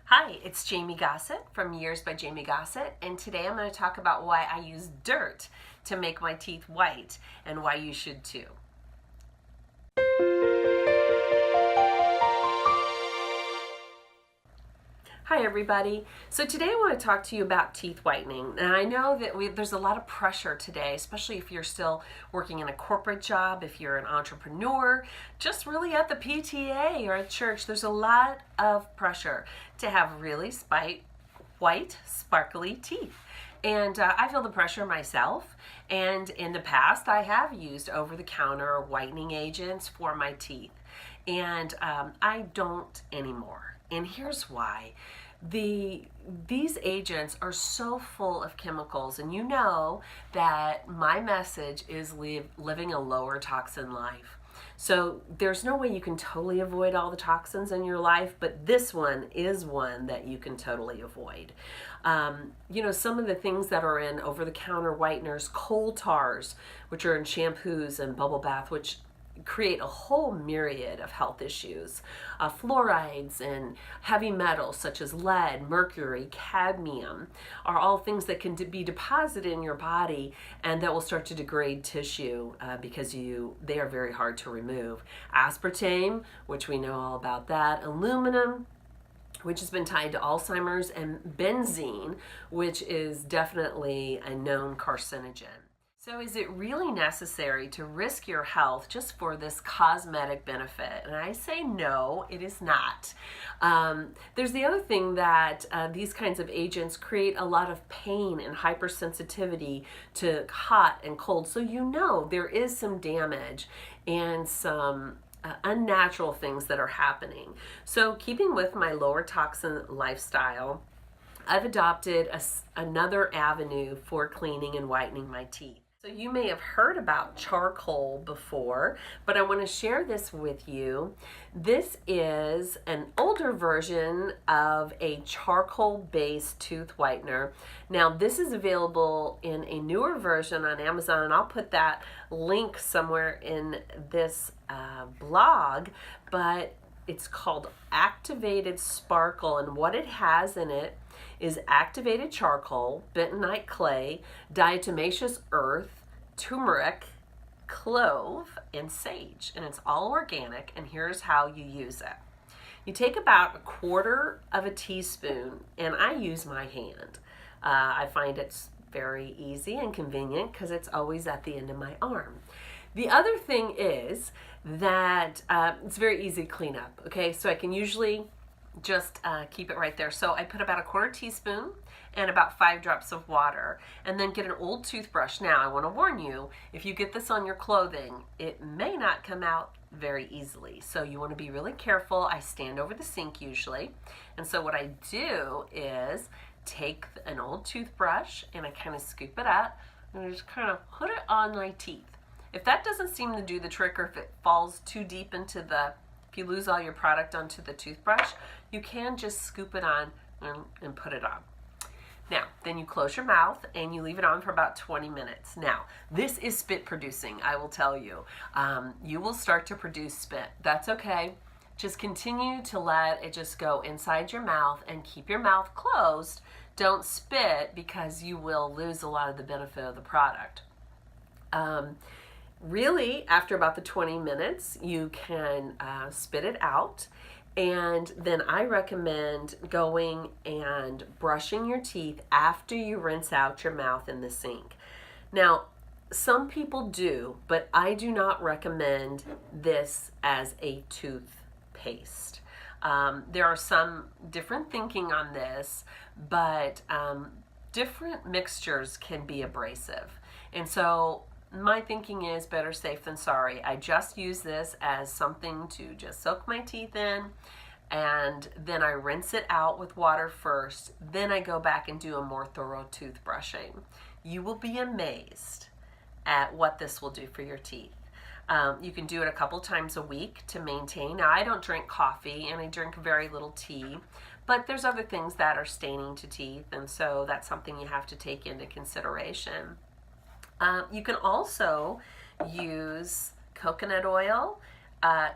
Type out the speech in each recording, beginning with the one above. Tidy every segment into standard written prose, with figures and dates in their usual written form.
Hi, it's Jamie Gossett from Years by Jamie Gossett, and today I'm going to talk about why I use dirt to make my teeth white and why you should too. Hi everybody. So today I want to talk to you about teeth whitening. And I know that there's a lot of pressure today, especially if you're still working in a corporate job, if you're an entrepreneur, just really at the PTA or at church. There's a lot of pressure to have really white, sparkly teeth. And I feel the pressure myself. And in the past, I have used over-the-counter whitening agents for my teeth. And I don't anymore. And here's why. These agents are so full of chemicals, and you know that my message is living a lower toxin life. So there's no way you can totally avoid all the toxins in your life, but this one is one that you can totally avoid. Some of the things that are in over-the-counter whiteners, coal tars, which are in shampoos and bubble bath, which create a whole myriad of health issues. Fluorides and heavy metals such as lead, mercury, cadmium are all things that can be deposited in your body and that will start to degrade tissue because they are very hard to remove. Aspartame, which we know all about that, aluminum, which has been tied to Alzheimer's, and benzene, which is definitely a known carcinogen. So is it really necessary to risk your health just for this cosmetic benefit? And I say no, it is not. There's the other thing that these kinds of agents create a lot of pain and hypersensitivity to hot and cold. So there is some damage and some unnatural things that are happening. So keeping with my lower toxin lifestyle, I've adopted another avenue for cleaning and whitening my teeth. So you may have heard about charcoal before, but I want to share this with you. This is an older version of a charcoal-based tooth whitener. Now this is available in a newer version on Amazon, and I'll put that link somewhere in this blog, but it's called Activated Sparkle, and what it has in it is activated charcoal, bentonite clay, diatomaceous earth, turmeric, clove, and sage. And it's all organic, and here's how you use it. You take about 1/4 of a teaspoon, and I use my hand. I find it's very easy and convenient because it's always at the end of my arm. The other thing is that it's very easy to clean up, okay? So I can usually just keep it right there. So I put about 1/4 teaspoon and about 5 drops of water, and then get an old toothbrush. Now I want to warn you, if you get this on your clothing, it may not come out very easily. So you want to be really careful. I stand over the sink usually. And so what I do is take an old toothbrush and I kind of scoop it up and I just kind of put it on my teeth. If that doesn't seem to do the trick, or if it falls too deep into if you lose all your product onto the toothbrush, you can just scoop it on and put it on. Now, then you close your mouth and you leave it on for about 20 minutes. Now, this is spit producing, I will tell you. You will start to produce spit. That's okay. Just continue to let it just go inside your mouth and keep your mouth closed. Don't spit because you will lose a lot of the benefit of the product. Really, after about the 20 minutes, you can spit it out. And then I recommend going and brushing your teeth after you rinse out your mouth in the sink. Now, some people do, but I do not recommend this as a toothpaste. There are some different thinking on this, but different mixtures can be abrasive. And so my thinking is better safe than sorry. I just use this as something to just soak my teeth in, and then I rinse it out with water first. Then I go back and do a more thorough toothbrushing. You will be amazed at what this will do for your teeth. You can do it a couple times a week to maintain. Now, I don't drink coffee and I drink very little tea, but there's other things that are staining to teeth, and so that's something you have to take into consideration. You can also use coconut oil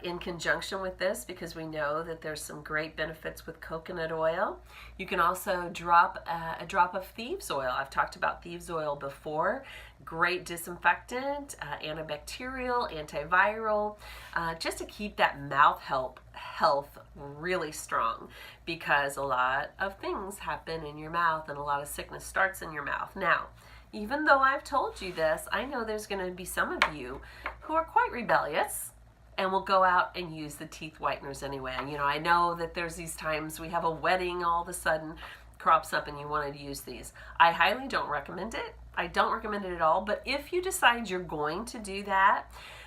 in conjunction with this, because we know that there's some great benefits with coconut oil. You can also drop a drop of thieves oil. I've talked about thieves oil before. Great disinfectant, antibacterial, antiviral, just to keep that mouth health really strong, because a lot of things happen in your mouth and a lot of sickness starts in your mouth. Now, even though I've told you this, I know there's going to be some of you who are quite rebellious and will go out and use the teeth whiteners anyway. And I know that there's these times we have a wedding, all of a sudden crops up and you wanted to use these. I highly don't recommend it. I don't recommend it at all. But if you decide you're going to do that,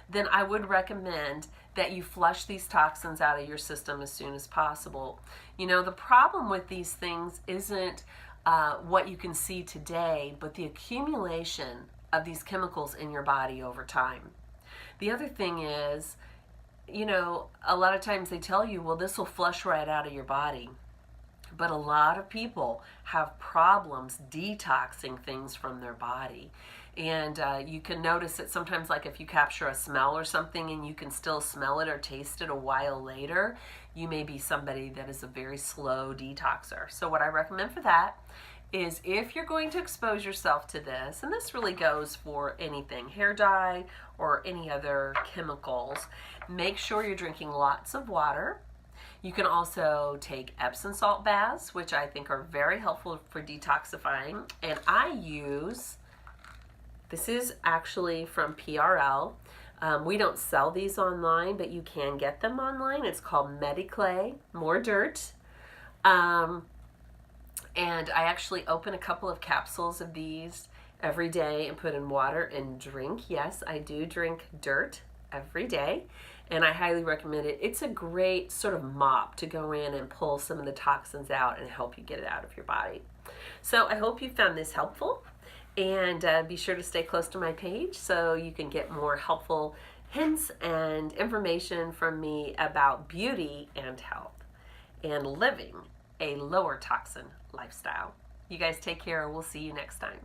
then I would recommend that you flush these toxins out of your system as soon as possible. The problem with these things isn't what you can see today, but the accumulation of these chemicals in your body over time. The other thing is, a lot of times they tell you, well, this will flush right out of your body. But a lot of people have problems detoxing things from their body. And you can notice it sometimes, like if you capture a smell or something and you can still smell it or taste it a while later, you may be somebody that is a very slow detoxer. So what I recommend for that is, if you're going to expose yourself to this, and this really goes for anything, hair dye or any other chemicals, make sure you're drinking lots of water. You can also take Epsom salt baths, which I think are very helpful for detoxifying. And this is actually from PRL. We don't sell these online, but you can get them online. It's called Mediclay, More Dirt. And I actually open a couple of capsules of these every day and put in water and drink. Yes, I do drink dirt every day, and I highly recommend it. It's a great sort of mop to go in and pull some of the toxins out and help you get it out of your body. So I hope you found this helpful, and be sure to stay close to my page so you can get more helpful hints and information from me about beauty and health and living a lower toxin lifestyle. You guys take care. We'll see you next time.